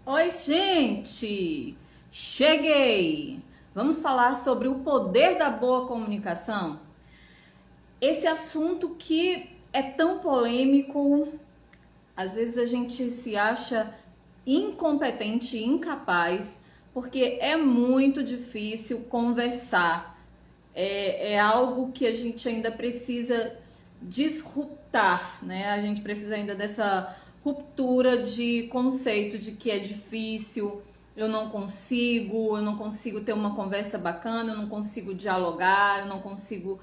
Oi, gente! Cheguei! Vamos falar sobre o poder da boa comunicação? Esse assunto que é tão polêmico, às vezes a gente se acha incompetente, incapaz, porque é muito difícil conversar. É algo que a gente ainda precisa disruptar, né? A gente precisa ainda dessa ruptura de conceito de que é difícil, eu não consigo ter uma conversa bacana, eu não consigo dialogar, eu não consigo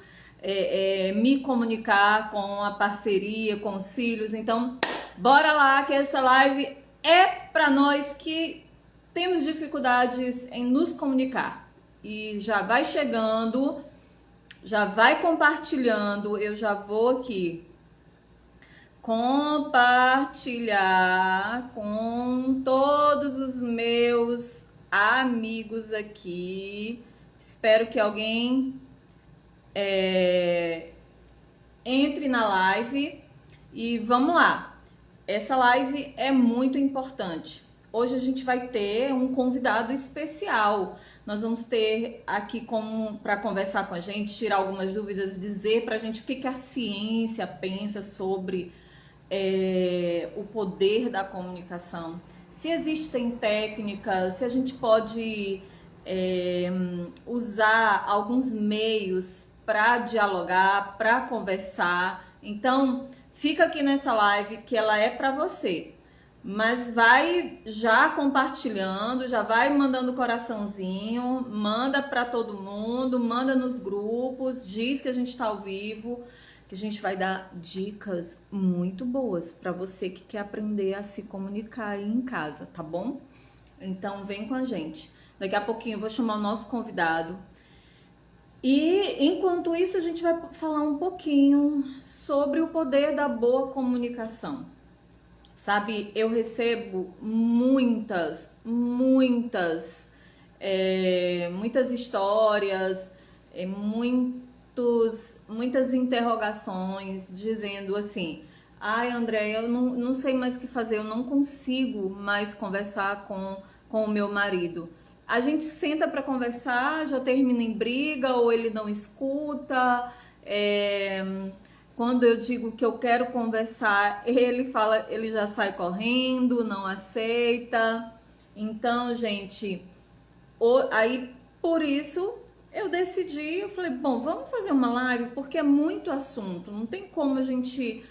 me comunicar com a parceria, com os filhos. Então, bora lá que essa live é para nós que temos dificuldades em nos comunicar. E já vai chegando, já vai compartilhando, eu já vou aqui compartilhar com todos os meus amigos aqui. Espero que alguém entre na live e vamos lá. Essa live é muito importante. Hoje a gente vai ter um convidado especial. Nós vamos ter aqui para conversar com a gente, tirar algumas dúvidas, dizer para a gente o que a ciência pensa sobre o poder da comunicação. Se existem técnicas, se a gente pode usar alguns meios para dialogar, para conversar. Então, fica aqui nessa live que ela é para você. Mas vai já compartilhando, já vai mandando coraçãozinho, manda para todo mundo, manda nos grupos, diz que a gente está ao vivo, que a gente vai dar dicas muito boas para você que quer aprender a se comunicar aí em casa, tá bom? Então vem com a gente. Daqui a pouquinho eu vou chamar o nosso convidado. E enquanto isso a gente vai falar um pouquinho sobre o poder da boa comunicação. Sabe, eu recebo muitas histórias, muitas interrogações dizendo assim: ai, André, eu não sei mais o que fazer, eu não consigo mais conversar com o meu marido. A gente senta para conversar, já termina em briga, ou ele não escuta. Quando eu digo que eu quero conversar, ele já sai correndo, não aceita. Então, gente, aí por isso eu decidi, eu falei, bom, vamos fazer uma live, porque é muito assunto, não tem como a gente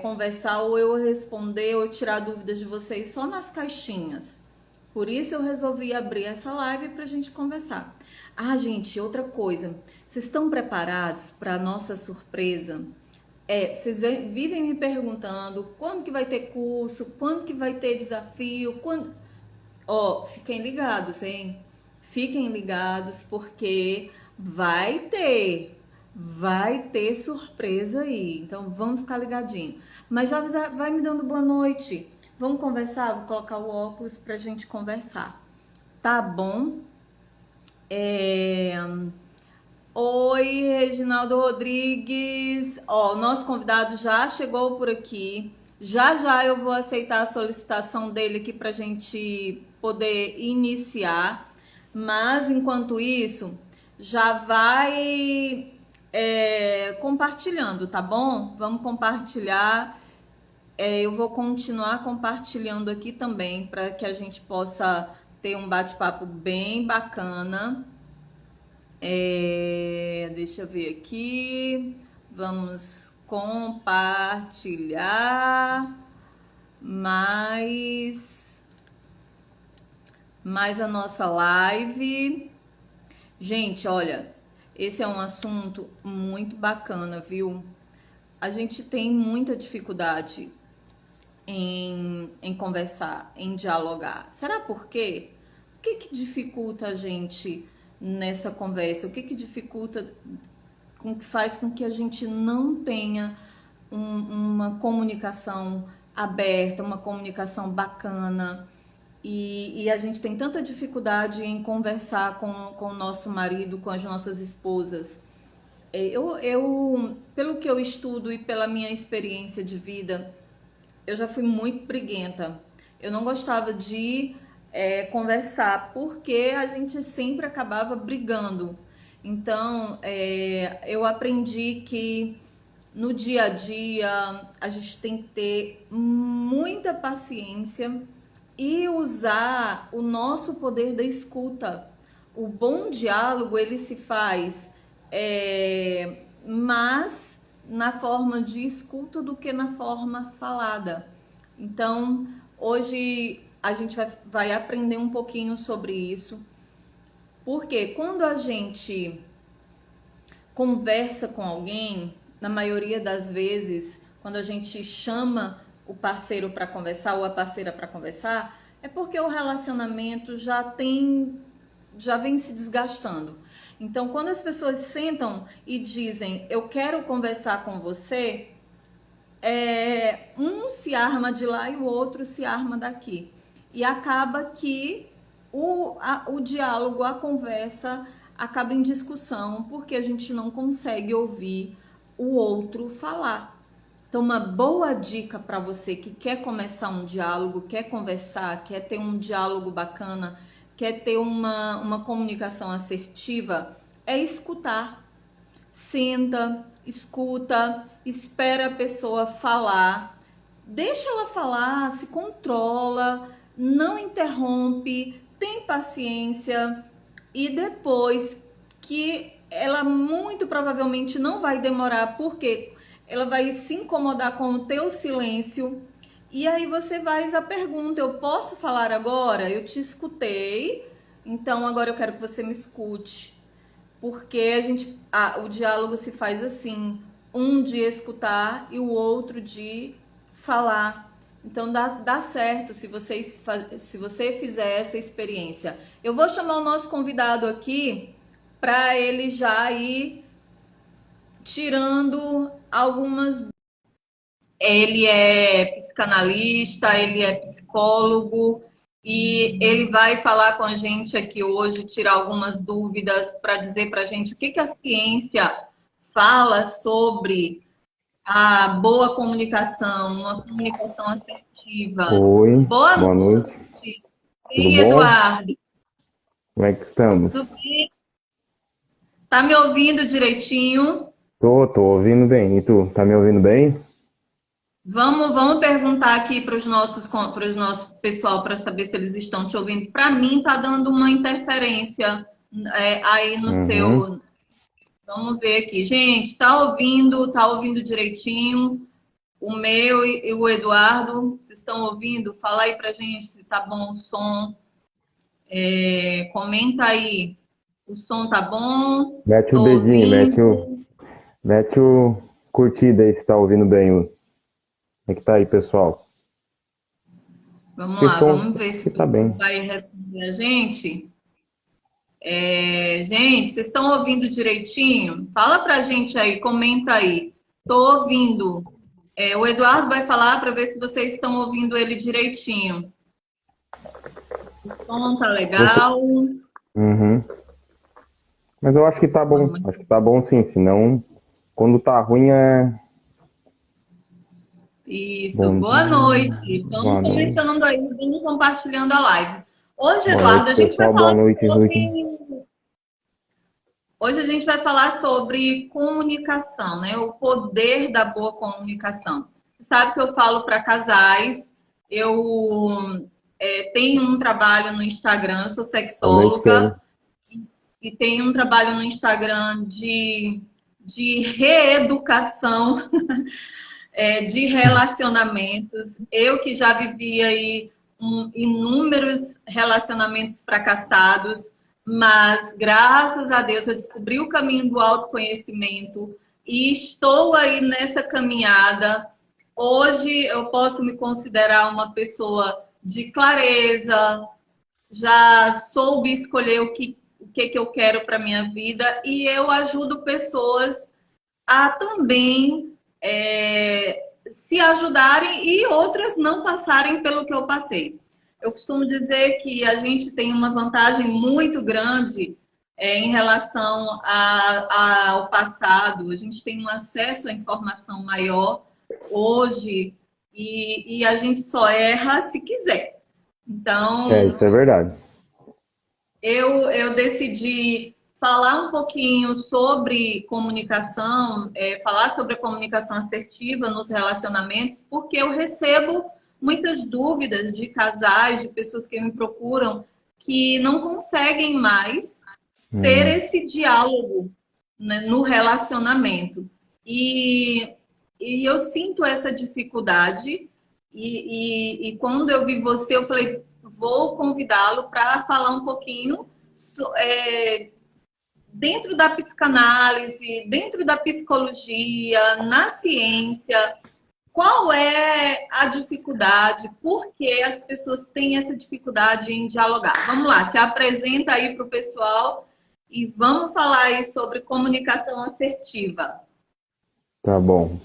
conversar, ou eu responder, ou tirar dúvidas de vocês só nas caixinhas. Por isso eu resolvi abrir essa live pra gente conversar. Ah, gente, outra coisa. Vocês estão preparados para a nossa surpresa? Vocês vivem me perguntando quando que vai ter curso, quando que vai ter desafio, quando... Ó, fiquem ligados, hein? Fiquem ligados porque vai ter surpresa aí. Então vamos ficar ligadinho. Mas já vai me dando boa noite. Vamos conversar? Vou colocar o óculos pra gente conversar. Tá bom? Oi, Reginaldo Rodrigues. Ó, o nosso convidado já chegou por aqui. Já já eu vou aceitar a solicitação dele aqui pra gente poder iniciar. Mas enquanto isso, já vai compartilhando, tá bom? Vamos compartilhar. Eu vou continuar compartilhando aqui também para que a gente possa ter um bate-papo bem bacana. Deixa eu ver aqui. Vamos compartilhar mais a nossa live. Gente, olha, esse é um assunto muito bacana, viu? A gente tem muita dificuldade em conversar, em dialogar. Será por quê? O que dificulta a gente nessa conversa? O que dificulta, que faz com que a gente não tenha uma comunicação aberta, uma comunicação bacana? E a gente tem tanta dificuldade em conversar com o nosso marido, com as nossas esposas. Pelo que eu estudo e pela minha experiência de vida, eu já fui muito briguenta. eu não gostava de conversar, porque a gente sempre acabava brigando. Então, eu aprendi que no dia a dia a gente tem que ter muita paciência e usar o nosso poder da escuta. O bom diálogo, ele se faz mais na forma de escuta do que na forma falada. Então, hoje a gente vai aprender um pouquinho sobre isso, porque quando a gente conversa com alguém, na maioria das vezes, quando a gente chama o parceiro para conversar ou a parceira para conversar, é porque o relacionamento já vem se desgastando. Então, quando as pessoas sentam e dizem, eu quero conversar com você, um se arma de lá e o outro se arma daqui. E acaba que o diálogo, a conversa, acaba em discussão, porque a gente não consegue ouvir o outro falar. Então, uma boa dica para você que quer começar um diálogo, quer conversar, quer ter um diálogo bacana, quer ter uma comunicação assertiva, é escutar. Senta, escuta, espera a pessoa falar, deixa ela falar, se controla, não interrompe, tem paciência, e depois que ela muito provavelmente não vai demorar, porque ela vai se incomodar com o teu silêncio, e aí você faz a pergunta, eu posso falar agora? Eu te escutei, então agora eu quero que você me escute. Porque o diálogo se faz assim, um de escutar e o outro de falar. Então dá certo se você fizer essa experiência. Eu vou chamar o nosso convidado aqui para ele já ir tirando algumas. Ele é psicanalista, ele é psicólogo e ele vai falar com a gente aqui hoje, tirar algumas dúvidas para dizer para a gente o que a ciência fala sobre a boa comunicação, uma comunicação assertiva. Oi, Boa boa noite. noite. Tudo Sim, bom? Eduardo. Como é que estamos? Tudo bem? Tá me ouvindo direitinho? Tô ouvindo bem. E tu, tá me ouvindo bem? Vamos perguntar aqui para os nosso pessoal para saber se eles estão te ouvindo. Para mim, tá dando uma interferência aí no Uhum. seu. Vamos ver aqui. Gente, tá ouvindo direitinho? O meu e o Eduardo, vocês estão ouvindo? Fala aí pra gente se tá bom o som. Comenta aí. O som tá bom? Mete o Tô dedinho, ouvindo. mete o curtida aí se tá ouvindo bem. Como é que tá aí, pessoal? Vamos Que lá, som vamos ver se que o tá pessoal bem. vai responder a gente. Gente, vocês estão ouvindo direitinho? Fala pra gente aí, comenta aí. Tô ouvindo. O Eduardo vai falar para ver se vocês estão ouvindo ele direitinho. O som tá Você- legal. Uhum. Mas eu acho que tá bom. Vamos. Acho que tá bom sim. Senão, quando tá ruim é. Isso, Bom boa dia, noite. Vamos boa noite. comentando aí, vamos compartilhando a live. Hoje, Boa Eduardo, noite, a gente vai pessoal. Boa falar noite, noite. sobre. Hoje a gente vai falar sobre comunicação, né? O poder da boa comunicação. Você sabe que eu falo para casais, eu tenho um trabalho no Instagram, sou Boa noite, Kelly. sexóloga e tenho um trabalho no Instagram de reeducação de relacionamentos. Eu que já vivi aí inúmeros relacionamentos fracassados, mas graças a Deus eu descobri o caminho do autoconhecimento e estou aí nessa caminhada. Hoje eu posso me considerar uma pessoa de clareza, já soube escolher o que eu quero para minha vida e eu ajudo pessoas a também se ajudarem e outras não passarem pelo que eu passei. Eu costumo dizer que a gente tem uma vantagem muito grande em relação ao passado. A gente tem um acesso à informação maior. Hoje, e a gente só erra se quiser. Então, Isso é verdade. eu decidi falar um pouquinho sobre comunicação, falar sobre a comunicação assertiva nos relacionamentos, porque eu recebo muitas dúvidas de casais, de pessoas que me procuram, que não conseguem mais ter esse diálogo, né, no relacionamento. E eu sinto essa dificuldade, e quando eu vi você, eu falei, vou convidá-lo para falar um pouquinho dentro da psicanálise, dentro da psicologia, na ciência, qual é a dificuldade, por que as pessoas têm essa dificuldade em dialogar. Vamos lá, se apresenta aí para o pessoal e vamos falar aí sobre comunicação assertiva. Tá bom.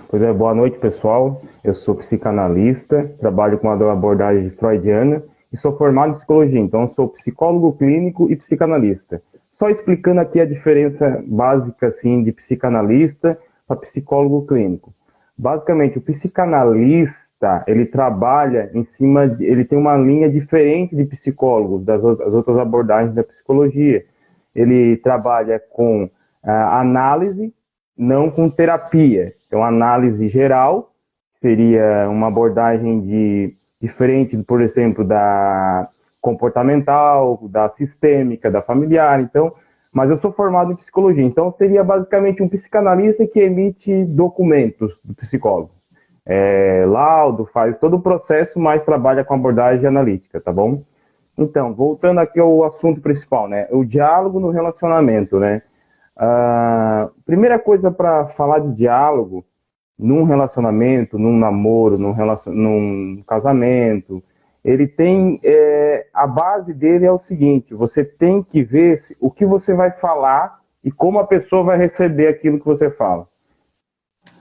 Pois é, boa noite, pessoal. Eu sou psicanalista, trabalho com a abordagem freudiana e sou formado em psicologia, então sou psicólogo clínico e psicanalista. Só explicando aqui a diferença básica assim, de psicanalista para psicólogo clínico. Basicamente, o psicanalista, ele trabalha em cima, ele tem uma linha diferente de psicólogos, das outras abordagens da psicologia. Ele trabalha com análise, não com terapia. Então, análise geral seria uma abordagem diferente, por exemplo, da comportamental, da sistêmica, da familiar. Então, mas eu sou formado em psicologia, então seria basicamente um psicanalista que emite documentos do psicólogo. Laudo, faz todo o processo, mas trabalha com abordagem analítica, tá bom? Então, voltando aqui ao assunto principal, né? O diálogo no relacionamento, né? Primeira coisa para falar de diálogo num relacionamento, num namoro, num casamento, ele tem a base dele é o seguinte: você tem que ver o que você vai falar e como a pessoa vai receber aquilo que você fala.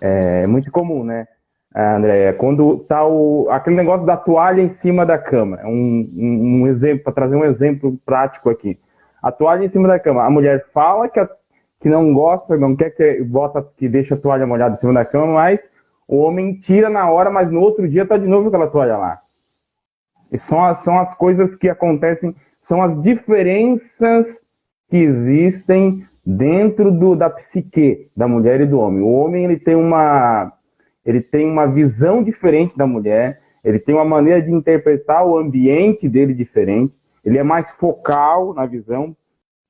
É muito comum, né, André? Quando tá aquele negócio da toalha em cima da cama, um exemplo, para trazer um exemplo prático aqui. A toalha em cima da cama, a mulher fala que não gosta, não quer que deixa a toalha molhada em cima da cama, mas o homem tira na hora, mas no outro dia tá de novo aquela toalha lá. E são as coisas que acontecem, são as diferenças que existem dentro da psique da mulher e do homem. O homem ele tem uma visão diferente da mulher, ele tem uma maneira de interpretar o ambiente dele diferente, ele é mais focal na visão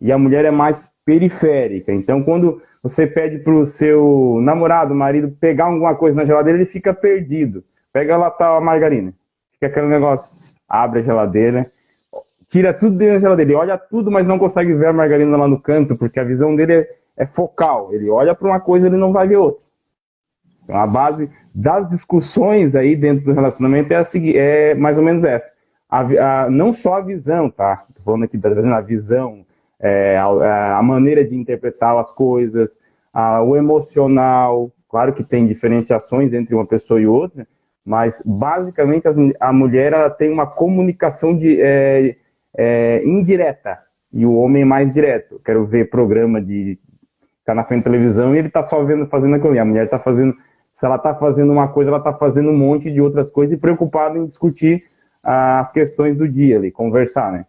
e a mulher é mais periférica. Então, quando você pede para o seu namorado, marido, pegar alguma coisa na geladeira, ele fica perdido. Pega lá a margarina. Fica aquele negócio. Abre a geladeira, tira tudo dentro da geladeira. Ele olha tudo, mas não consegue ver a margarina lá no canto, porque a visão dele é focal. Ele olha para uma coisa e ele não vai ver outra. Então, a base das discussões aí dentro do relacionamento é mais ou menos essa. Não só a visão, tá? Tô falando aqui da visão, a maneira de interpretar as coisas, o emocional. Claro que tem diferenciações entre uma pessoa e outra, mas basicamente a mulher ela tem uma comunicação indireta e o homem é mais direto. Quero ver programa de ficar na frente da televisão e ele está só fazendo aquilo ali. A mulher está fazendo, se ela está fazendo uma coisa, ela está fazendo um monte de outras coisas e preocupada em discutir as questões do dia ali, conversar, né?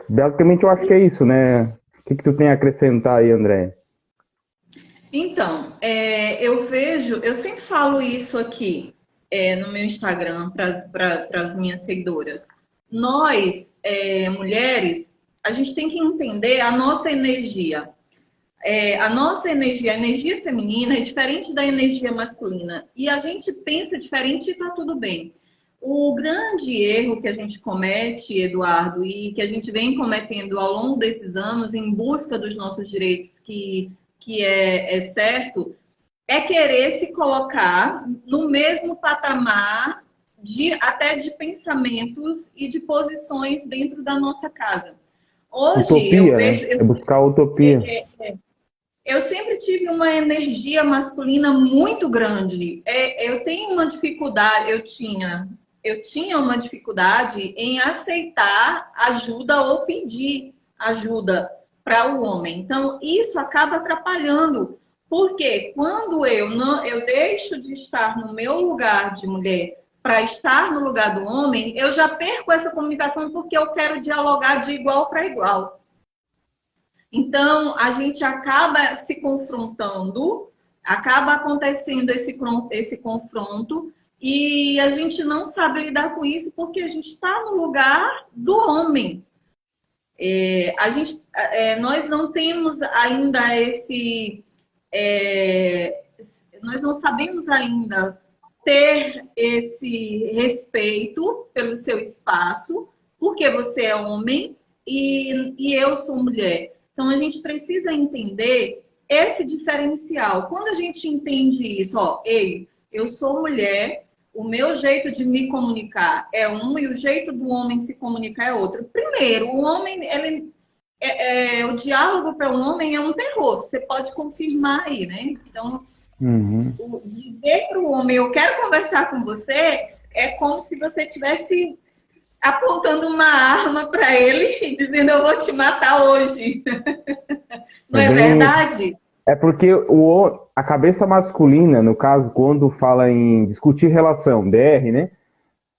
Basicamente eu acho que é isso, né? O que tu tem a acrescentar aí, André? Então, eu sempre falo isso aqui no meu Instagram para as minhas seguidoras. Nós, mulheres, a gente tem que entender a nossa energia. A energia feminina é diferente da energia masculina. E a gente pensa diferente e está tudo bem. O grande erro que a gente comete, Eduardo, e que a gente vem cometendo ao longo desses anos em busca dos nossos direitos, que é certo, é querer se colocar no mesmo patamar até de pensamentos e de posições dentro da nossa casa. Hoje, utopia, eu vejo... né? É buscar a utopia. Eu sempre tive uma energia masculina muito grande. Eu tenho uma dificuldade, eu tinha uma dificuldade em aceitar ajuda ou pedir ajuda para o homem. Então, isso acaba atrapalhando, Porque quando eu deixo de estar no meu lugar de mulher para estar no lugar do homem, eu já perco essa comunicação porque eu quero dialogar de igual para igual. Então, a gente acaba se confrontando, acaba acontecendo esse confronto, e a gente não sabe lidar com isso porque a gente está no lugar do homem. Nós não temos ainda nós não sabemos ainda ter esse respeito pelo seu espaço, porque você é homem e eu sou mulher. Então, a gente precisa entender esse diferencial. Quando a gente entende isso, ei, eu sou mulher, o meu jeito de me comunicar é um e o jeito do homem se comunicar é outro. Primeiro, o homem, o diálogo para um homem é um terror. Você pode confirmar aí, né? Então, dizer para o homem, eu quero conversar com você, é como se você estivesse apontando uma arma para ele e dizendo, eu vou te matar hoje. Não é verdade? É porque a cabeça masculina, no caso, quando fala em discutir relação, DR, né?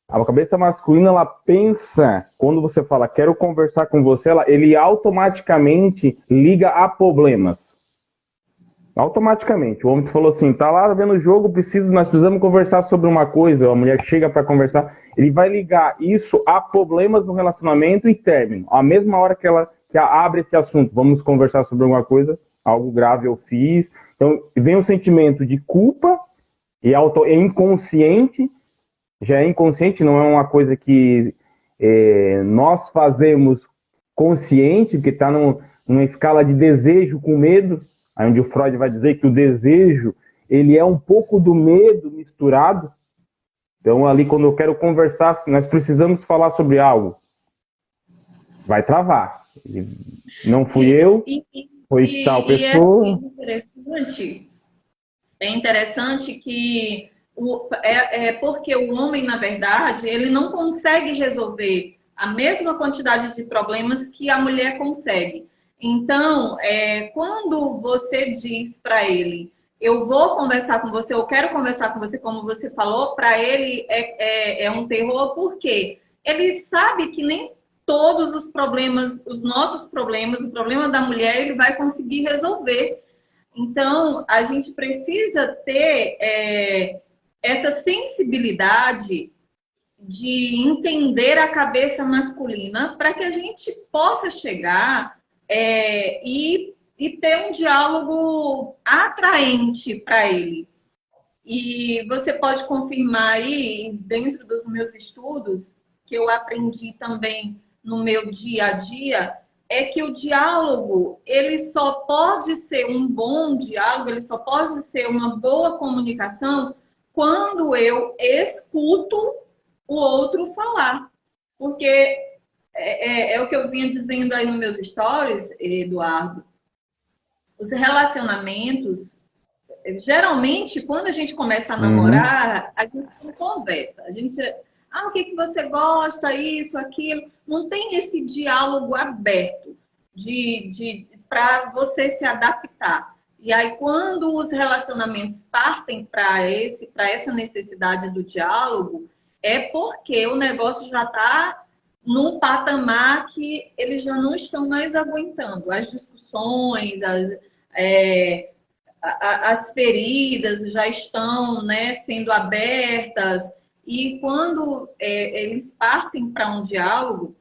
A cabeça masculina, ela pensa, quando você fala, quero conversar com você, ele automaticamente liga a problemas. Automaticamente. O homem falou assim, tá lá vendo o jogo, nós precisamos conversar sobre uma coisa, a mulher chega para conversar, ele vai ligar isso a problemas no relacionamento e término. A mesma hora que ela abre esse assunto, vamos conversar sobre alguma coisa, algo grave eu fiz. Então, vem um sentimento de culpa e é inconsciente, já é inconsciente, não é uma coisa que nós fazemos consciente, porque está numa escala de desejo com medo, aí onde o Freud vai dizer que o desejo, ele é um pouco do medo misturado. Então, ali, quando eu quero conversar, nós precisamos falar sobre algo, vai travar. Não fui eu, foi tal pessoa. É interessante que porque o homem, na verdade, ele não consegue resolver a mesma quantidade de problemas que a mulher consegue. Então, quando você diz para ele, eu vou conversar com você, eu quero conversar com você, como você falou, para ele é um terror, porque ele sabe que nem todos os problemas, os nossos problemas, o problema da mulher, ele vai conseguir resolver. Então, a gente precisa ter essa sensibilidade de entender a cabeça masculina para que a gente possa chegar e ter um diálogo atraente para ele. E você pode confirmar aí, dentro dos meus estudos, que eu aprendi também no meu dia a dia, é que o diálogo, ele só pode ser um bom diálogo, ele só pode ser uma boa comunicação quando eu escuto o outro falar. Porque é o que eu vinha dizendo aí nos meus stories, Eduardo. Os relacionamentos, geralmente, quando a gente começa a namorar, a gente não conversa. A gente, o que você gosta, isso, aquilo. Não tem esse diálogo aberto para você se adaptar. E aí, quando os relacionamentos partem para essa necessidade do diálogo, é porque o negócio já está num patamar que eles já não estão mais aguentando. As discussões, as feridas já estão, né, sendo abertas. E quando eles partem para um diálogo,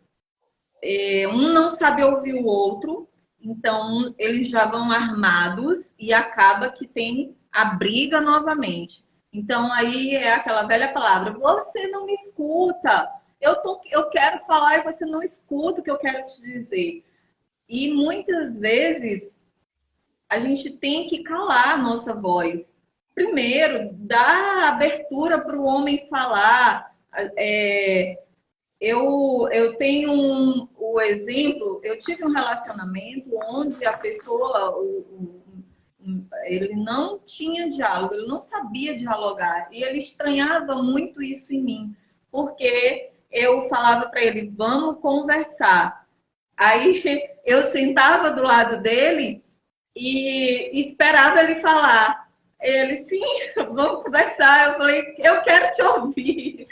um não sabe ouvir o outro, então eles já vão armados e acaba que tem a briga novamente. Então aí é aquela velha palavra, você não me escuta, eu quero falar e você não escuta o que eu quero te dizer. E muitas vezes a gente tem que calar a nossa voz. Primeiro, dar abertura para o homem falar. Eu tenho o exemplo, eu tive um relacionamento onde a pessoa, ele não tinha diálogo, ele não sabia dialogar. E ele estranhava muito isso em mim, porque eu falava para ele, vamos conversar. Aí eu sentava do lado dele e esperava ele falar. Ele, sim, vamos conversar. Eu falei, eu quero te ouvir.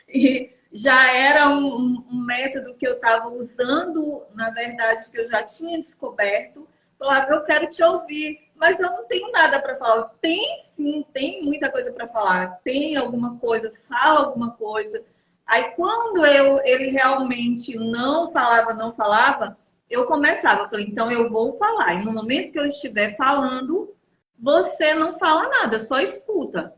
E já era um método que eu estava usando, na verdade, que eu já tinha descoberto. Falava, eu quero te ouvir, mas eu não tenho nada para falar. Tem sim, tem muita coisa para falar. Tem alguma coisa, fala alguma coisa. Aí quando ele realmente não falava, eu começava. Eu falei, então eu vou falar. E no momento que eu estiver falando, você não fala nada, só escuta.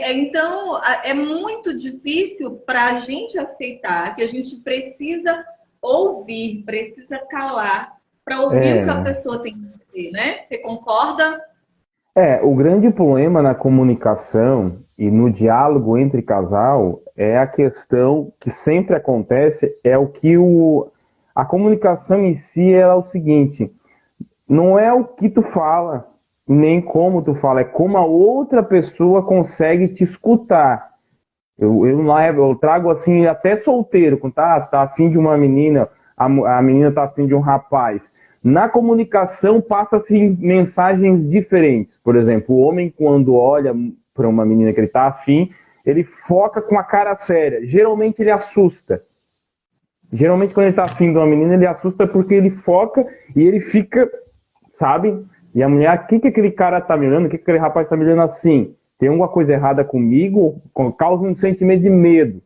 Então, é muito difícil para a gente aceitar que a gente precisa ouvir, precisa calar para ouvir o que a É, pessoa tem que dizer, né? Você concorda? o grande problema na comunicação e no diálogo entre casal é a questão que sempre acontece, é o que a comunicação em si é o seguinte, não é o que tu fala, nem como tu fala, é como a outra pessoa consegue te escutar. Eu trago assim, até solteiro, quando tá afim de uma menina, a menina tá afim de um rapaz. Na comunicação, passa-se mensagens diferentes. Por exemplo, o homem, quando olha para uma menina que ele tá afim, ele foca com a cara séria. Geralmente ele assusta. Geralmente, quando ele tá afim de uma menina, ele assusta porque ele foca e ele fica, sabe? E a mulher, o que aquele cara tá me olhando? O que aquele rapaz tá me olhando assim? Tem alguma coisa errada comigo? Causa um sentimento de medo,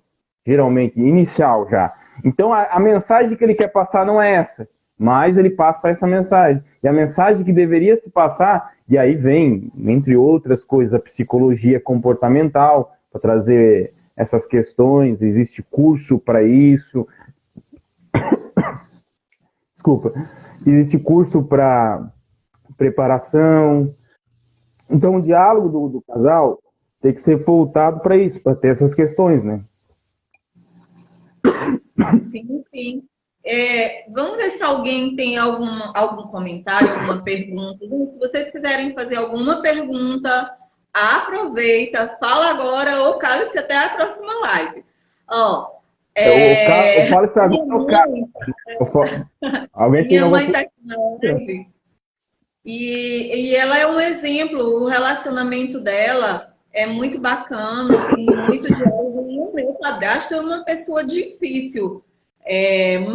geralmente, inicial já. Então, a mensagem que ele quer passar não é essa, mas ele passa essa mensagem. E a mensagem que deveria se passar, e aí vem, entre outras coisas, a psicologia comportamental, para trazer essas questões, existe curso para isso, desculpa, existe curso para preparação. Então, o diálogo do casal tem que ser voltado para isso, para ter essas questões, né? Sim, sim. Vamos ver se alguém tem algum comentário, alguma pergunta. Gente, se vocês quiserem fazer alguma pergunta, aproveita, fala agora ou cale-se até a próxima live. Ó, Eu falo isso agora, minha eu falo. mãe, Alguém tem minha alguma mãe coisa? está aqui na live e ela é um exemplo. O relacionamento dela é muito bacana, tem muito diálogo. E o meu padrasto é uma pessoa difícil.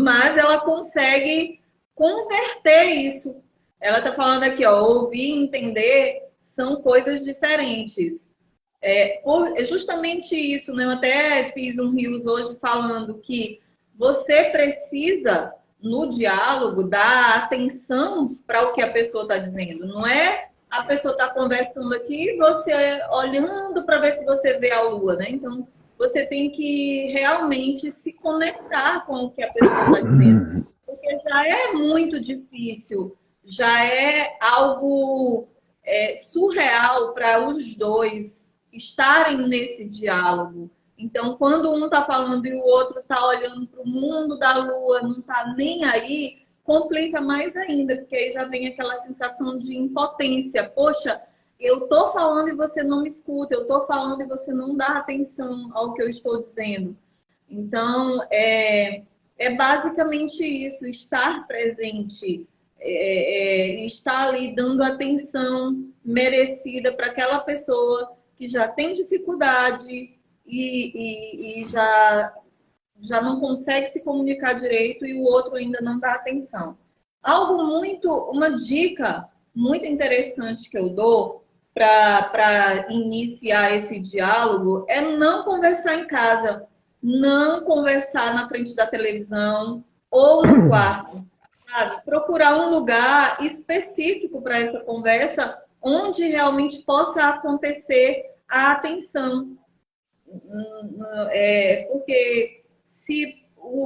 Mas ela consegue converter isso. Ela está falando aqui, ó, ouvir e entender são coisas diferentes. É justamente isso, né? Eu até fiz um Reels hoje falando que você precisa, no diálogo, dar atenção para o que a pessoa está dizendo. Não é a pessoa está conversando aqui e você olhando para ver se você vê a lua, né? Então, você tem que realmente se conectar com o que a pessoa está dizendo. Porque já é muito difícil, já é algo surreal para os dois estarem nesse diálogo. Então, quando um está falando e o outro está olhando para o mundo da lua, não está nem aí, complica mais ainda, porque aí já vem aquela sensação de impotência. Poxa, eu estou falando e você não me escuta, eu estou falando e você não dá atenção ao que eu estou dizendo. Então, é basicamente isso, estar presente, estar ali dando atenção merecida para aquela pessoa que já tem dificuldade e já não consegue se comunicar direito e o outro ainda não dá atenção. Uma dica muito interessante que eu dou para iniciar esse diálogo é não conversar em casa, não conversar na frente da televisão ou no quarto, sabe? Procurar um lugar específico para essa conversa onde realmente possa acontecer a atenção. Porque se,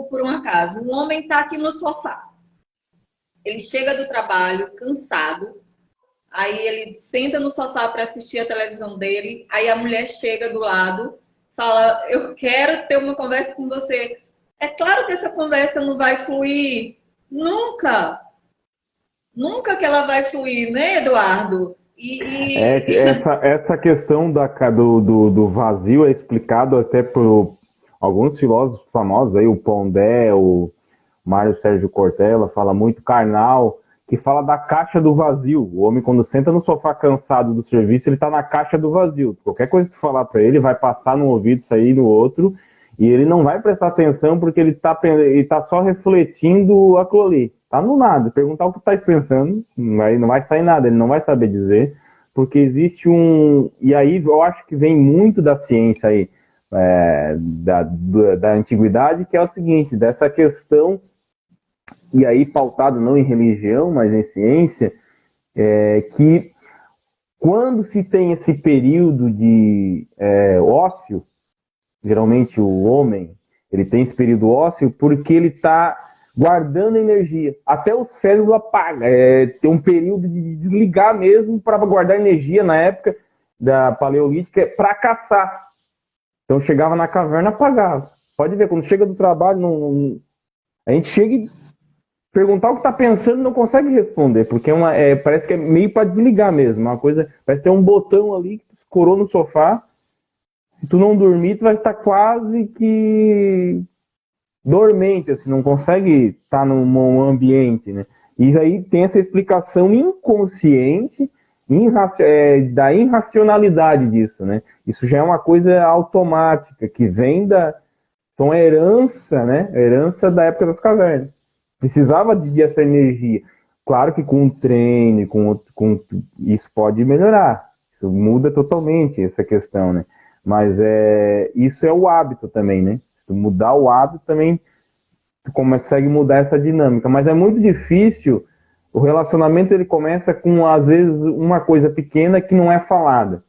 por um acaso, um homem está aqui no sofá, ele chega do trabalho cansado, aí ele senta no sofá para assistir a televisão dele, aí a mulher chega do lado, fala, eu quero ter uma conversa com você. É claro que essa conversa não vai fluir nunca. Nunca que ela vai fluir, né, Eduardo? Essa questão do vazio é explicado até por alguns filósofos famosos, aí, o Pondé, o Mário Sérgio Cortella, fala muito carnal, que fala da caixa do vazio. O homem, quando senta no sofá cansado do serviço, ele está na caixa do vazio. Qualquer coisa que tu falar para ele, vai passar num ouvido, sair no outro, e ele não vai prestar atenção porque ele tá só refletindo aquilo ali. Tá no nada. Perguntar o que tá pensando, não vai sair nada, ele não vai saber dizer, porque existe um... E aí eu acho que vem muito da ciência aí, da antiguidade, que é o seguinte, dessa questão, e aí pautado não em religião, mas em ciência, que quando se tem esse período de ócio, geralmente o homem, ele tem esse período ósseo porque ele está guardando energia. Até o cérebro apaga. Tem um período de desligar mesmo para guardar energia na época da paleolítica para caçar. Então chegava na caverna, apagava. Pode ver, quando chega do trabalho, a gente chega e perguntar o que está pensando não consegue responder, porque parece que é meio para desligar mesmo. Uma coisa, parece que tem um botão ali que escorou no sofá. Se tu não dormir, tu vai estar quase que dormente, assim, não consegue estar num ambiente, né? E aí tem essa explicação inconsciente da irracionalidade disso, né? Isso já é uma coisa automática, que vem então, herança, né? Herança da época das cavernas. Precisava essa energia. Claro que com treino, isso pode melhorar. Isso muda totalmente essa questão, né? Mas isso é o hábito também, né? Se mudar o hábito também, tu consegue mudar essa dinâmica. Mas é muito difícil. O relacionamento ele começa com, às vezes, uma coisa pequena que não é falada.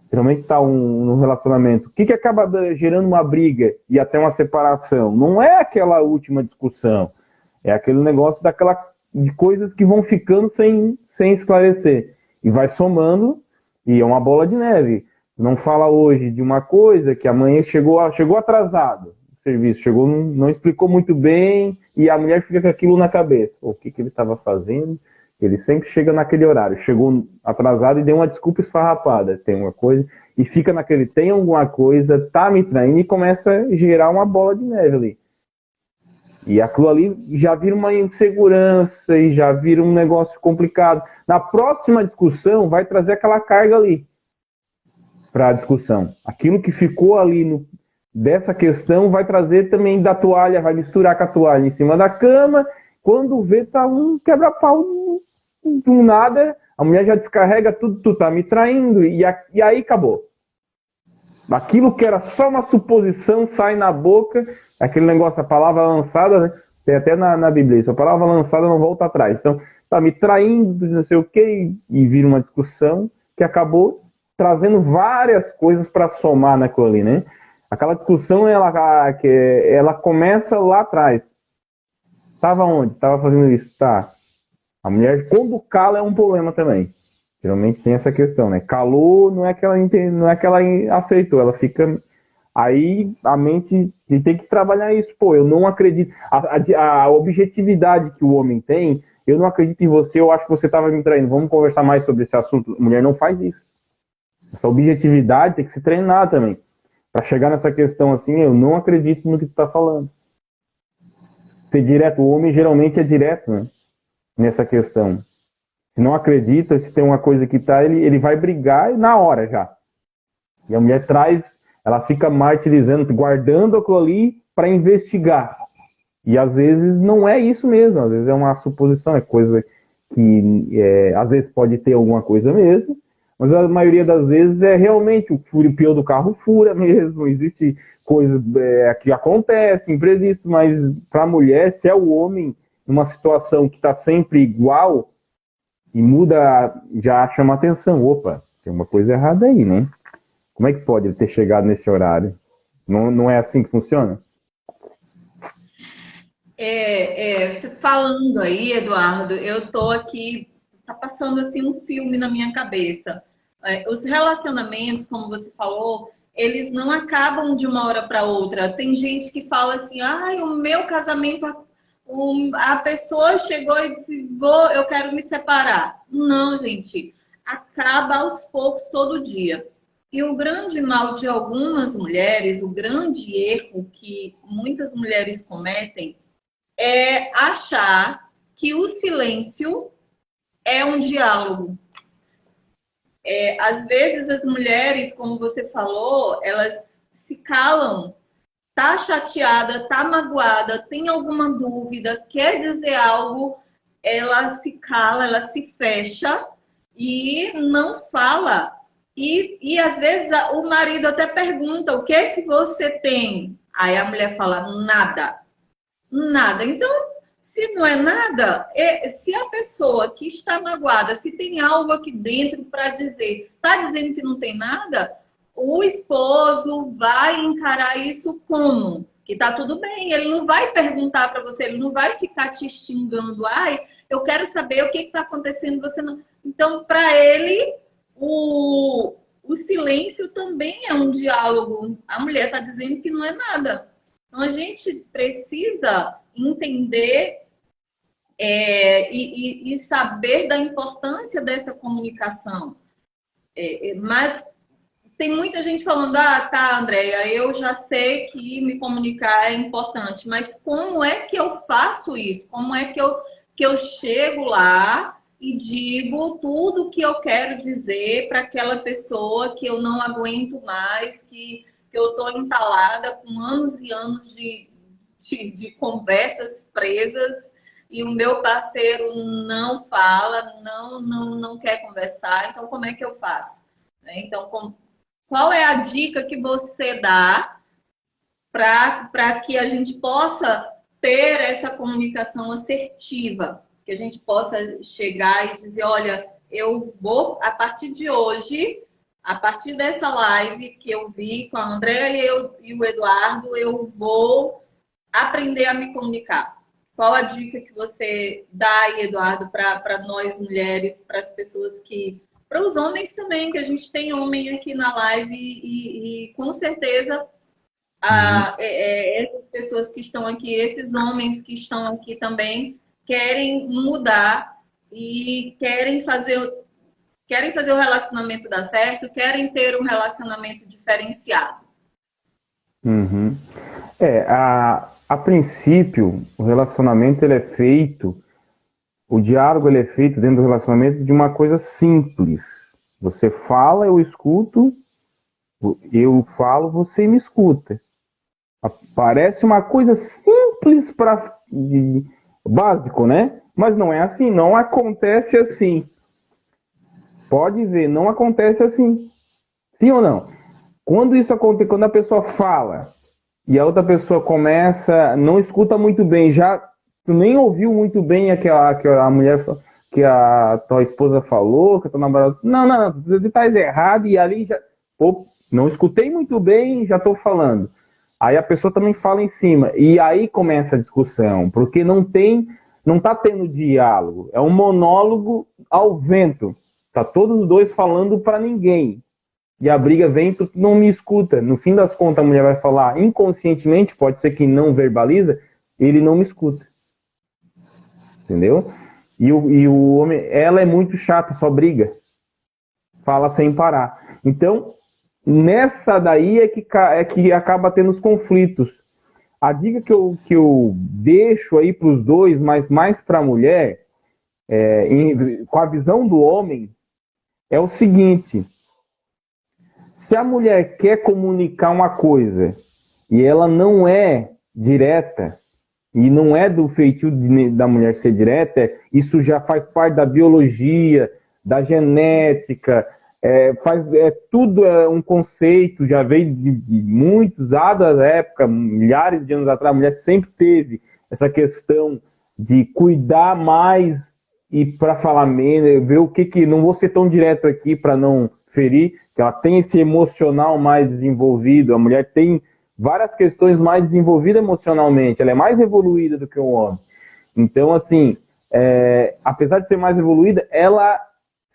Geralmente está no relacionamento. O que acaba gerando uma briga e até uma separação? Não é aquela última discussão. É aquele negócio de coisas que vão ficando sem esclarecer. E vai somando, e é uma bola de neve. Não fala hoje de uma coisa que amanhã chegou atrasado no serviço, não explicou muito bem, e a mulher fica com aquilo na cabeça. O que ele estava fazendo? Ele sempre chega naquele horário. Chegou atrasado e deu uma desculpa esfarrapada. Tem uma coisa, e fica tem alguma coisa, tá me traindo, e começa a gerar uma bola de neve ali. E aquilo ali já vira uma insegurança, e já vira um negócio complicado. Na próxima discussão, vai trazer aquela carga ali para a discussão. Aquilo que ficou ali dessa questão vai trazer também da toalha, vai misturar com a toalha em cima da cama. Quando vê, tá um quebra-pau do nada, a mulher já descarrega tudo, tu tá me traindo, e aí acabou. Aquilo que era só uma suposição sai na boca, aquele negócio, a palavra lançada, né? Tem até na Bíblia isso, a palavra lançada não volta atrás. Então, tá me traindo, não sei o quê, e vira uma discussão que acabou trazendo várias coisas para somar naquilo ali, né? Aquela discussão, ela começa lá atrás. Tava onde? Tava fazendo isso. Tá. A mulher, quando cala, é um problema também. Geralmente tem essa questão, né? Calou, não é que ela aceitou, ela fica... Aí a mente tem que trabalhar isso. Pô, eu não acredito... A objetividade que o homem tem, eu não acredito em você, eu acho que você estava me traindo. Vamos conversar mais sobre esse assunto. A mulher não faz isso. Essa objetividade tem que se treinar também. Para chegar nessa questão assim, eu não acredito no que tu tá falando. Ser direto, o homem geralmente é direto, né? Nessa questão. Se não acredita, se tem uma coisa que tá, ele vai brigar na hora já. E a mulher ela fica martirizando, guardando aquilo ali para investigar. E às vezes não é isso mesmo, às vezes é uma suposição, é coisa que às vezes pode ter alguma coisa mesmo, mas a maioria das vezes é realmente o pneu do carro fura mesmo, existe coisa que acontece, imprevisto, mas para a mulher, se é o homem numa situação que está sempre igual e muda, já chama atenção. Opa, tem uma coisa errada aí, né? Como é que pode ele ter chegado nesse horário? Não é assim que funciona? Você falando aí, Eduardo, eu tô aqui, tá passando assim um filme na minha cabeça. Os relacionamentos, como você falou, eles não acabam de uma hora para outra. Tem gente que fala assim, ai, o meu casamento, a pessoa chegou e disse, eu quero me separar. Não, gente, acaba aos poucos todo dia. E o grande mal de algumas mulheres, o grande erro que muitas mulheres cometem, é achar que o silêncio é um diálogo. Às vezes as mulheres, como você falou, elas se calam, tá chateada, tá magoada, tem alguma dúvida, quer dizer algo, ela se cala, ela se fecha e não fala. E às vezes o marido até pergunta: o que é que você tem? Aí a mulher fala: nada, nada. Então, se não é nada, se a pessoa que está magoada, se tem algo aqui dentro para dizer, está dizendo que não tem nada, o esposo vai encarar isso como? Que tá tudo bem, ele não vai perguntar para você, ele não vai ficar te xingando. Ai, eu quero saber o que está acontecendo, você não. Então, para ele, o silêncio também é um diálogo. A mulher está dizendo que não é nada. Então, a gente precisa entender e saber da importância dessa comunicação. Mas tem muita gente falando: ah, tá, Andréia, eu já sei que me comunicar é importante, mas como é que eu faço isso? Como é que eu chego lá e digo tudo o que eu quero dizer para aquela pessoa que eu não aguento mais, que eu estou entalada com anos e anos de conversas presas e o meu parceiro não fala, não quer conversar, então como é que eu faço? Então, qual é a dica que você dá para que a gente possa ter essa comunicação assertiva? Que a gente possa chegar e dizer: olha, eu vou, a partir de hoje, a partir dessa live que eu vi com a Andréia e o Eduardo, eu vou aprender a me comunicar. Qual a dica que você dá aí, Eduardo, para nós mulheres, para as pessoas que... Para os homens também, que a gente tem homem aqui na live e com certeza essas pessoas que estão aqui, esses homens que estão aqui também querem mudar e querem fazer o relacionamento dar certo, querem ter um relacionamento diferenciado. Uhum. A princípio, o relacionamento ele é feito, o diálogo ele é feito dentro do relacionamento de uma coisa simples. Você fala, eu escuto, eu falo, você me escuta. Parece uma coisa simples básico, né? Mas não é assim, não acontece assim. Pode ver, não acontece assim. Sim ou não? Quando isso acontece, quando a pessoa fala e a outra pessoa começa, não escuta muito bem, já tu nem ouviu muito bem aquela mulher que a tua esposa falou, que a tua namorada... Não, você tá errado e ali já... Pô, não escutei muito bem, já tô falando. Aí a pessoa também fala em cima. E aí começa a discussão, porque não tá tendo diálogo. É um monólogo ao vento. Tá todos os dois falando para ninguém. E a briga vem, tu não me escuta. No fim das contas, a mulher vai falar inconscientemente, pode ser que não verbaliza, ele não me escuta. Entendeu? E o homem, ela é muito chata, só briga. Fala sem parar. Então, nessa daí é que acaba tendo os conflitos. A dica que eu deixo aí para os dois, mas mais para a mulher, com a visão do homem, é o seguinte: se a mulher quer comunicar uma coisa e ela não é direta, e não é do feitio da mulher ser direta, isso já faz parte da biologia, da genética, tudo é um conceito, já veio de muitos anos da época, milhares de anos atrás, a mulher sempre teve essa questão de cuidar mais e para falar menos, ver o que não vou ser tão direto aqui para não ferir, que ela tem esse emocional mais desenvolvido, a mulher tem várias questões mais desenvolvidas emocionalmente, ela é mais evoluída do que o homem. Então, assim, apesar de ser mais evoluída, ela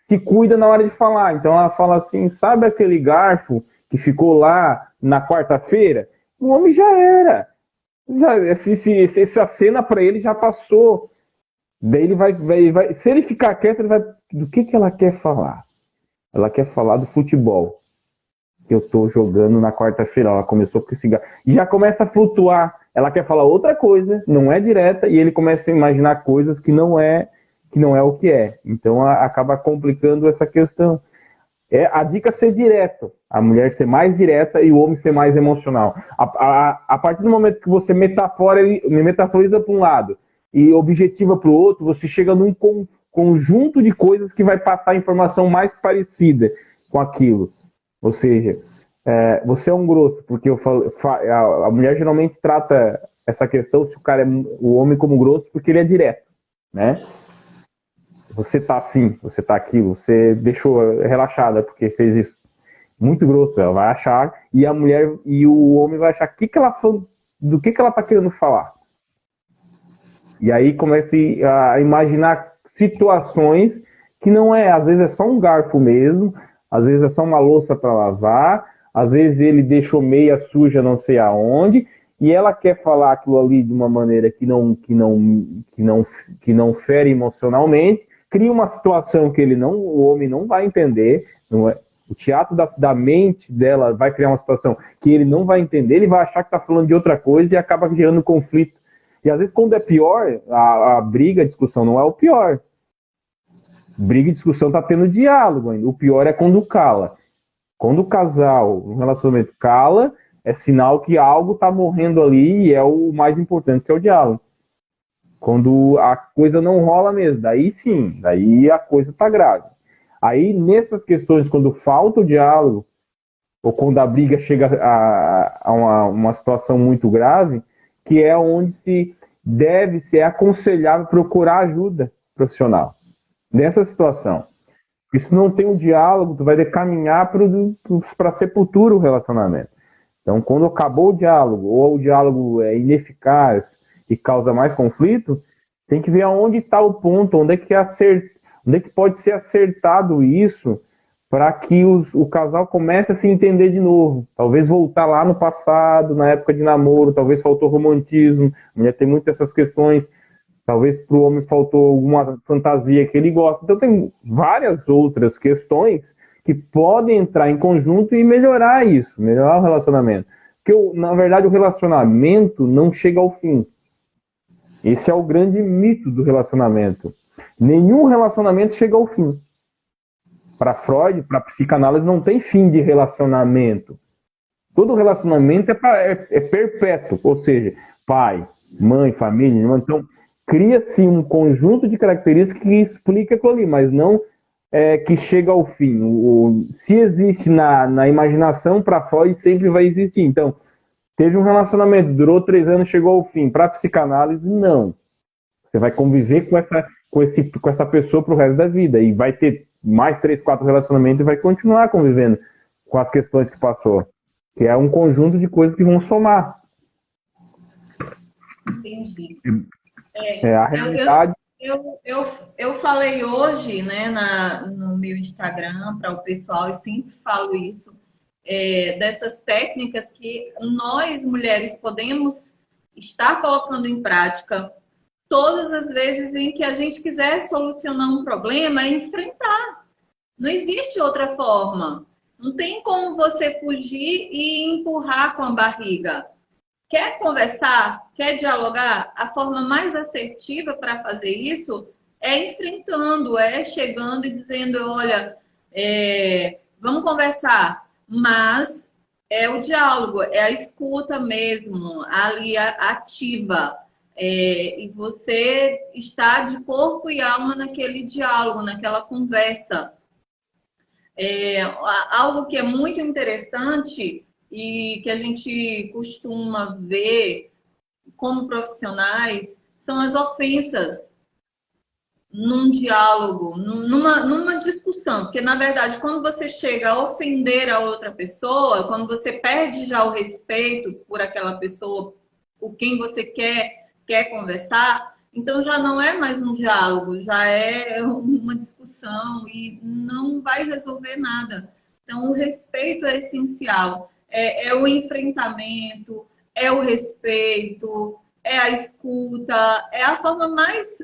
se cuida na hora de falar. Então ela fala assim: sabe aquele garfo que ficou lá na quarta-feira? O homem já era. Essa cena para ele já passou. Daí ele vai. Se ele ficar quieto, ele vai. Do que ela quer falar? Ela quer falar do futebol que eu tô jogando na quarta-feira. Ela começou com esse garfo. E já começa a flutuar. ela quer falar outra coisa, não é direta, e ele começa a imaginar coisas que não é o que é. Então acaba complicando essa questão. A dica é ser direto, a mulher ser mais direta e o homem ser mais emocional. A partir do momento que você metaforiza para um lado e objetiva para o outro, você chega num conjunto de coisas que vai passar a informação mais parecida com aquilo. Ou seja, você é um grosso, porque a mulher geralmente trata essa questão, se o homem como grosso, porque ele é direto, né? Você tá assim, você tá aquilo, você deixou relaxada porque fez isso. Muito grosso, ela vai achar, e a mulher e o homem vai achar do que ela tá querendo falar. E aí começa a imaginar situações que não é, às vezes é só um garfo mesmo, às vezes é só uma louça para lavar, às vezes ele deixou meia suja não sei aonde, e ela quer falar aquilo ali de uma maneira que não fere emocionalmente, cria uma situação que o homem não vai entender, não é? O teatro da mente dela vai criar uma situação que ele não vai entender, ele vai achar que está falando de outra coisa e acaba gerando conflito. E às vezes quando é pior, a briga, a discussão não é o pior. Briga e discussão está tendo diálogo ainda. O pior é quando cala. Quando o casal, no relacionamento, cala, é sinal que algo está morrendo ali e é o mais importante, que é o diálogo. Quando a coisa não rola mesmo, daí sim, daí a coisa está grave. Aí, nessas questões, quando falta o diálogo, ou quando a briga chega a uma situação muito grave, que é onde é aconselhável procurar ajuda profissional. Nessa situação. Porque se não tem um diálogo, tu vai caminhar para a sepultura o relacionamento. Então, quando acabou o diálogo, ou o diálogo é ineficaz e causa mais conflito, tem que ver aonde está o ponto, onde é que pode ser acertado isso para que o casal comece a se entender de novo. Talvez voltar lá no passado, na época de namoro, talvez faltou romantismo, a mulher tem muitas essas questões, talvez para o homem faltou alguma fantasia que ele gosta. Então tem várias outras questões que podem entrar em conjunto e melhorar isso, melhorar o relacionamento. Porque, na verdade, o relacionamento não chega ao fim. Esse é o grande mito do relacionamento. Nenhum relacionamento chega ao fim. Para Freud, para psicanálise, não tem fim de relacionamento. Todo relacionamento é perpétuo, ou seja, pai, mãe, família, irmão. Então, cria-se um conjunto de características que explica aquilo ali, mas não que chega ao fim. Se existe na imaginação, para Freud sempre vai existir. Então, teve um relacionamento, durou 3 anos, chegou ao fim. Para psicanálise, não. Você vai conviver com essa pessoa pro resto da vida e vai ter mais 3, 4 relacionamentos e vai continuar convivendo com as questões que passou. Que é um conjunto de coisas que vão somar. Entendi. A realidade... Eu falei hoje, né, no meu Instagram para o pessoal, e sempre falo isso, dessas técnicas que nós, mulheres, podemos estar colocando em prática todas as vezes em que a gente quiser solucionar um problema, é enfrentar. Não existe outra forma. Não tem como você fugir e empurrar com a barriga. Quer conversar? Quer dialogar? A forma mais assertiva para fazer isso é enfrentando, é chegando e dizendo, olha, vamos conversar, mas é o diálogo, é a escuta mesmo, ali ativa. E você está de corpo e alma naquele diálogo, naquela conversa. Algo que é muito interessante e que a gente costuma ver como profissionais são as ofensas num diálogo, numa discussão. Porque, na verdade, quando você chega a ofender a outra pessoa, quando você perde já o respeito por aquela pessoa, por quem você quer conversar, então já não é mais um diálogo, já é uma discussão e não vai resolver nada. Então, o respeito é essencial. É o enfrentamento, é o respeito, é a escuta, é a forma mais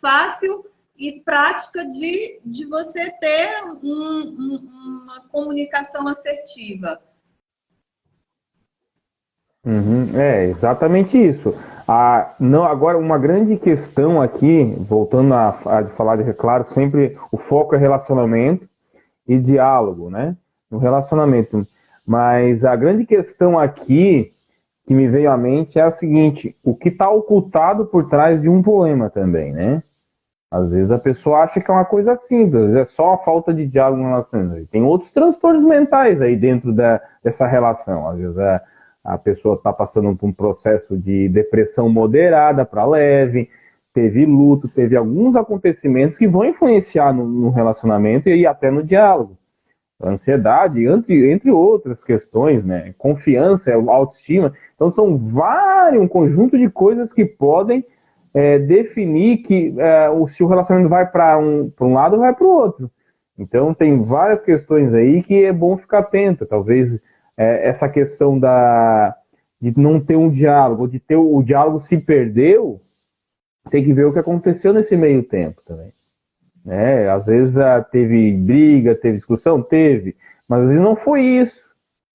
fácil e prática de você ter uma comunicação assertiva. É exatamente isso. Não, agora, uma grande questão aqui, voltando a falar de claro, sempre o foco é relacionamento e diálogo, né? No relacionamento. Mas a grande questão aqui que me veio à mente é a seguinte: o que está ocultado por trás de um poema também, né? Às vezes a pessoa acha que é uma coisa simples, é só a falta de diálogo no relacionamento. Tem outros transtornos mentais aí dentro dessa relação. Às vezes a pessoa está passando por um processo de depressão moderada para leve, teve luto, teve alguns acontecimentos que vão influenciar no relacionamento e até no diálogo. Ansiedade, entre outras questões, né? Confiança, autoestima. Então são vários, um conjunto de coisas que podem definir se o relacionamento vai para um lado ou vai para o outro. Então tem várias questões aí que é bom ficar atento. Talvez essa questão de não ter um diálogo, de ter o diálogo se perdeu, tem que ver o que aconteceu nesse meio tempo também. Às vezes teve briga, teve discussão, teve, mas às vezes não foi isso.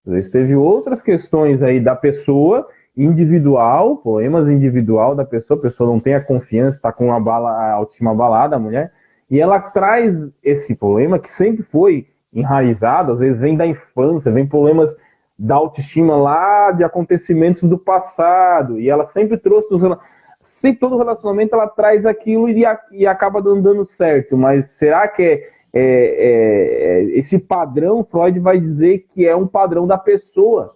Às vezes teve outras questões aí da pessoa individual, poemas individual da pessoa, a pessoa não tem a confiança, está com a autoestima abalada, a mulher, e ela traz esse problema que sempre foi enraizado, às vezes vem da infância, vem problemas da autoestima lá de acontecimentos do passado, e ela sempre trouxe se todo relacionamento ela traz aquilo e acaba dando certo, mas será que esse padrão, Freud vai dizer que é um padrão da pessoa.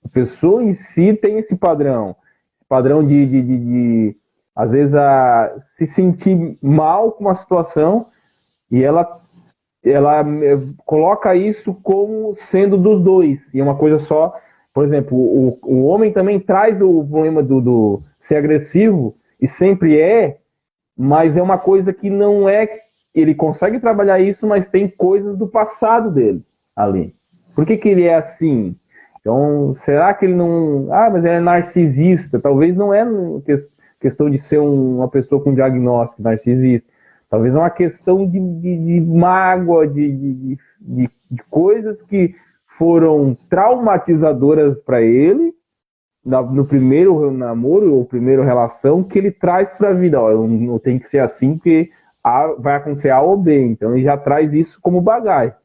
A pessoa em si tem esse padrão de às vezes, se sentir mal com uma situação e ela coloca isso como sendo dos dois, e é uma coisa só. Por exemplo, o homem também traz o problema do ser agressivo, e sempre mas é uma coisa que não é. Ele consegue trabalhar isso, mas tem coisas do passado dele ali. Por que ele é assim? Então, será que ele não. Mas ele é narcisista. Talvez não é questão de ser uma pessoa com diagnóstico narcisista. Talvez é uma questão de mágoa, de coisas que foram traumatizadoras para ele no primeiro namoro ou primeira relação, que ele traz para a vida. Eu não tenho que ser assim porque vai acontecer A ou B. Então ele já traz isso como bagagem,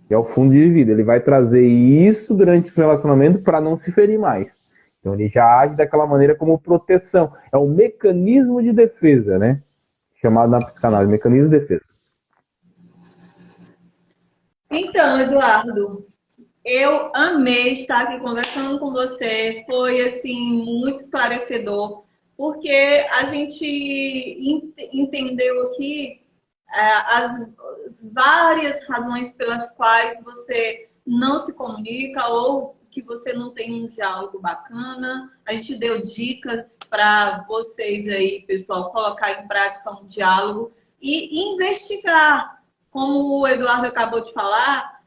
que é o fundo de vida. Ele vai trazer isso durante o relacionamento para não se ferir mais. Então ele já age daquela maneira como proteção. É um mecanismo de defesa, né? Chamado na psicanálise, mecanismo de defesa. Então, Eduardo, eu amei estar aqui conversando com você. Foi, assim, muito esclarecedor, porque a gente entendeu aqui as várias razões pelas quais você não se comunica ou que você não tem um diálogo bacana. A gente deu dicas para vocês aí, pessoal, colocar em prática um diálogo e investigar. Como o Eduardo acabou de falar,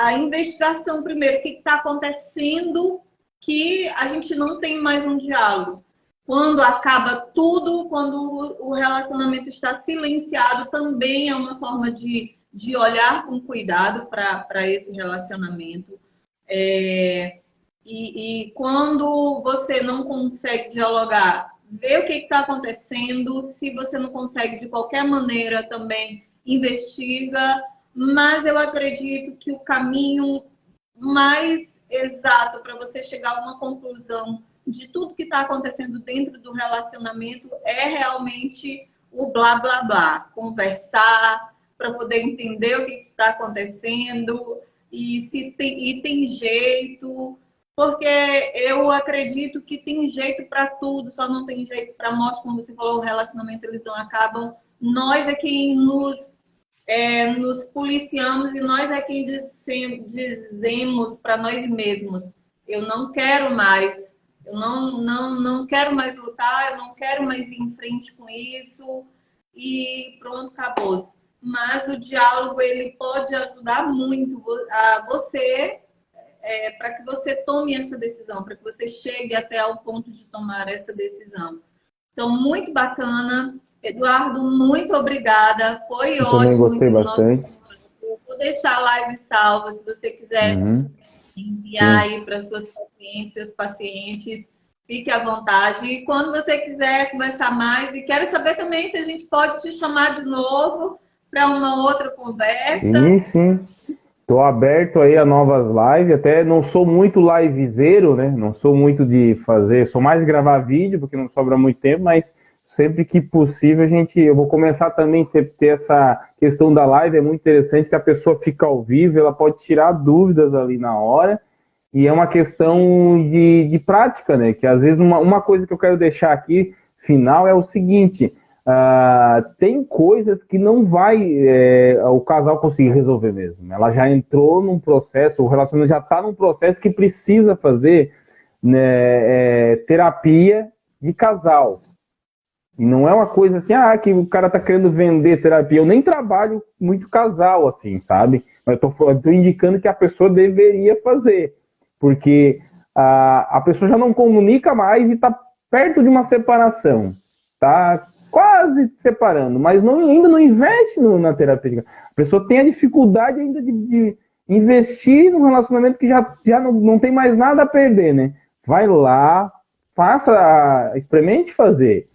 a investigação primeiro, o que está acontecendo que a gente não tem mais um diálogo. Quando acaba tudo, quando o relacionamento está silenciado, também é uma forma de olhar com cuidado para esse relacionamento. E quando você não consegue dialogar, ver o que está acontecendo. Se você não consegue de qualquer maneira, também investiga. Mas eu acredito que o caminho mais exato para você chegar a uma conclusão de tudo que está acontecendo dentro do relacionamento é realmente o blá blá blá, conversar para poder entender o que está acontecendo e se tem jeito, porque eu acredito que tem jeito para tudo, só não tem jeito para morte. Como você falou, o relacionamento eles não acabam. Nós é quem nos policiamos e nós é quem dizemos para nós mesmos: eu não quero mais, eu não quero mais lutar, eu não quero mais ir em frente com isso e pronto, acabou. Mas o diálogo ele pode ajudar muito a você, para que você tome essa decisão, para que você chegue até ao ponto de tomar essa decisão. Então, muito bacana. Eduardo, muito obrigada. Foi Eu também ótimo. gostei bastante. Eu vou deixar a live salva, se você quiser enviar Sim. aí para suas pacientes, seus pacientes. Fique à vontade. E quando você quiser conversar mais, e quero saber também se a gente pode te chamar de novo para uma outra conversa. Sim, sim. Estou aberto aí a novas lives, até não sou muito livezeiro, né? Não sou muito de fazer, sou mais de gravar vídeo, porque não sobra muito tempo, mas sempre que possível eu vou começar também a ter essa questão da live, é muito interessante que a pessoa fica ao vivo, ela pode tirar dúvidas ali na hora, e é uma questão de prática, né? Que às vezes uma coisa que eu quero deixar aqui, final, é o seguinte, tem coisas que não vai o casal conseguir resolver mesmo. Ela já entrou num processo, o relacionamento já está num processo que precisa fazer, né, terapia de casal. E não é uma coisa assim, que o cara tá querendo vender terapia. Eu nem trabalho muito casal, assim, sabe? Mas eu tô indicando que a pessoa deveria fazer. Porque a pessoa já não comunica mais e tá perto de uma separação. Tá quase separando, mas ainda não investe na terapia. A pessoa tem a dificuldade ainda de investir num relacionamento que já não tem mais nada a perder, né? Vai lá, experimente fazer.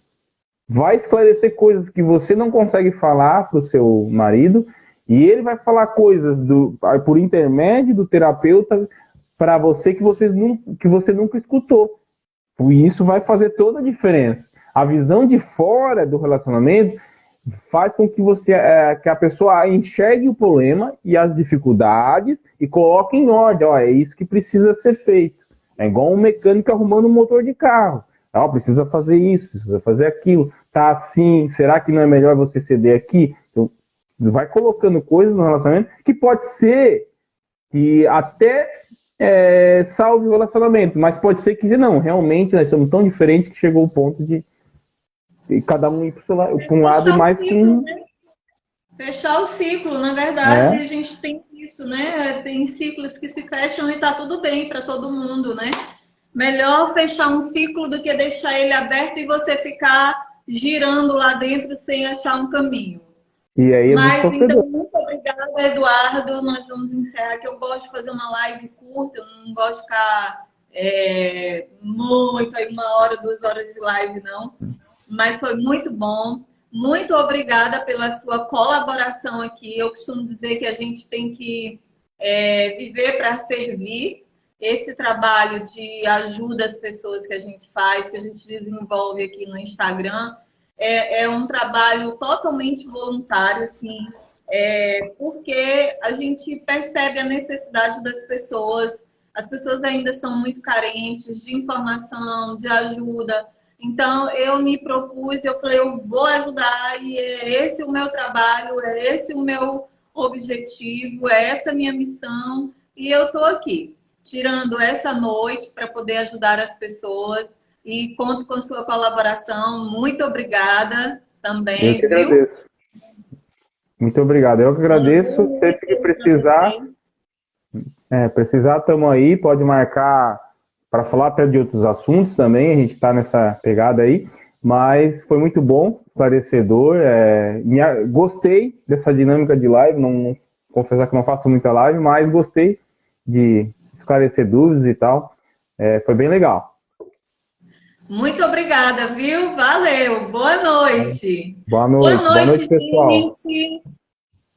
Vai esclarecer coisas que você não consegue falar para o seu marido e ele vai falar coisas por intermédio do terapeuta para você que você nunca escutou. E isso vai fazer toda a diferença. A visão de fora do relacionamento faz com que que a pessoa enxergue o problema e as dificuldades e coloque em ordem. É isso que precisa ser feito. É igual um mecânico arrumando um motor de carro. Precisa fazer isso, precisa fazer aquilo. Tá assim, será que não é melhor você ceder aqui? Então, vai colocando coisas no relacionamento que pode ser que até salve o relacionamento, mas pode ser que não, realmente nós somos tão diferentes que chegou o ponto de cada um ir para um lado mais que um. Né? Fechar o ciclo, na verdade, a gente tem isso, né? Tem ciclos que se fecham e tá tudo bem para todo mundo, né? Melhor fechar um ciclo do que deixar ele aberto e você ficar girando lá dentro sem achar um caminho. E aí Mas então, muito obrigada, Eduardo. Nós vamos encerrar, que eu gosto de fazer uma live curta, eu não gosto de ficar muito, aí 1 hora, 2 horas de live, não. Mas foi muito bom. Muito obrigada pela sua colaboração aqui. Eu costumo dizer que a gente tem que viver para servir. Esse trabalho de ajuda às pessoas que a gente faz, que a gente desenvolve aqui no Instagram, é um trabalho totalmente voluntário, assim, porque a gente percebe a necessidade das pessoas. As pessoas ainda são muito carentes de informação, de ajuda. Então, eu me propus, eu falei, eu vou ajudar, e é esse o meu trabalho, é esse o meu objetivo, é essa a minha missão, e eu estou aqui, tirando essa noite para poder ajudar as pessoas, e conto com sua colaboração. Muito obrigada também, eu que agradeço. Muito obrigado. Eu que agradeço. Sempre que precisar, estamos aí, pode marcar para falar até de outros assuntos também, a gente está nessa pegada aí, mas foi muito bom, esclarecedor, gostei dessa dinâmica de live, não confessar que não faço muita live, mas gostei de esclarecer dúvidas e tal, foi bem legal. Muito obrigada, viu? Valeu, boa noite. Boa noite, pessoal. Gente.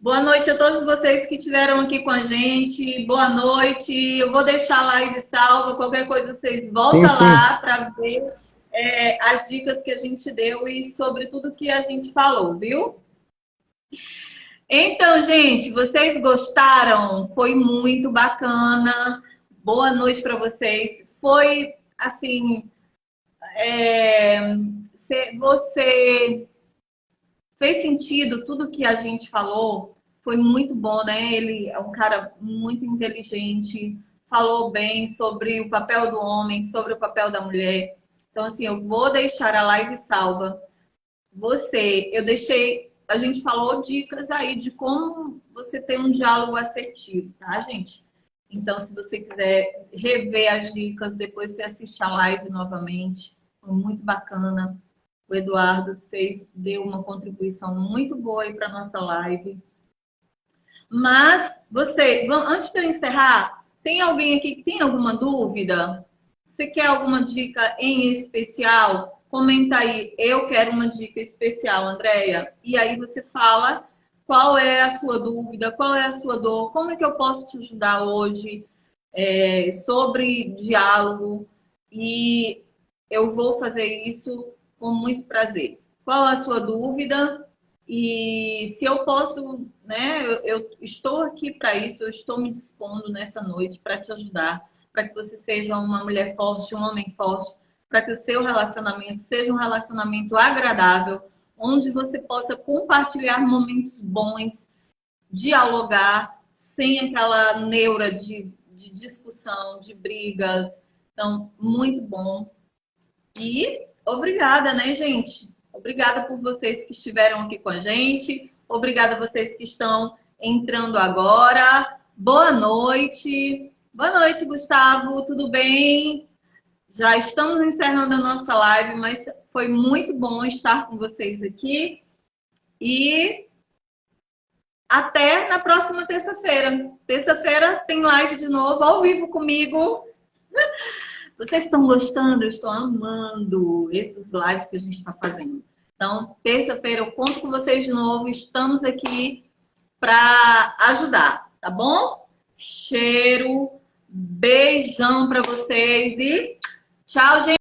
Boa noite a todos vocês que estiveram aqui com a gente. Boa noite. Eu vou deixar a live salva. Qualquer coisa, vocês voltam lá para ver as dicas que a gente deu e sobre tudo que a gente falou, viu? Então, gente, vocês gostaram? Foi muito bacana. Boa noite para vocês. Foi, assim, você... Fez sentido tudo que a gente falou? Foi muito bom, né? Ele é um cara muito inteligente, falou bem sobre o papel do homem, sobre o papel da mulher. Então, assim, eu vou deixar a live salva. A gente falou dicas aí de como você ter um diálogo assertivo, tá, gente? Então, se você quiser rever as dicas, depois você assiste a live novamente. Foi muito bacana. O Eduardo deu uma contribuição muito boa aí para nossa live. Mas antes de eu encerrar, tem alguém aqui que tem alguma dúvida? Você quer alguma dica em especial? Comenta aí, eu quero uma dica especial, Andréia. E aí você fala qual é a sua dúvida, qual é a sua dor, como é que eu posso te ajudar hoje sobre diálogo. E eu vou fazer isso com muito prazer. Qual a sua dúvida? E se eu posso, né? Eu estou aqui para isso, eu estou me dispondo nessa noite para te ajudar, para que você seja uma mulher forte, um homem forte, para que o seu relacionamento seja um relacionamento agradável, onde você possa compartilhar momentos bons, dialogar, sem aquela neura de discussão, de brigas. Então, muito bom. E obrigada, né, gente? Obrigada por vocês que estiveram aqui com a gente. Obrigada a vocês que estão entrando agora. Boa noite. Boa noite, Gustavo. Tudo bem? Já estamos encerrando a nossa live, mas foi muito bom estar com vocês aqui. E até na próxima terça-feira. Terça-feira tem live de novo, ao vivo comigo. Vocês estão gostando? Eu estou amando esses lives que a gente está fazendo. Então, terça-feira eu conto com vocês de novo. Estamos aqui para ajudar, tá bom? Cheiro, beijão para vocês e tchau, gente!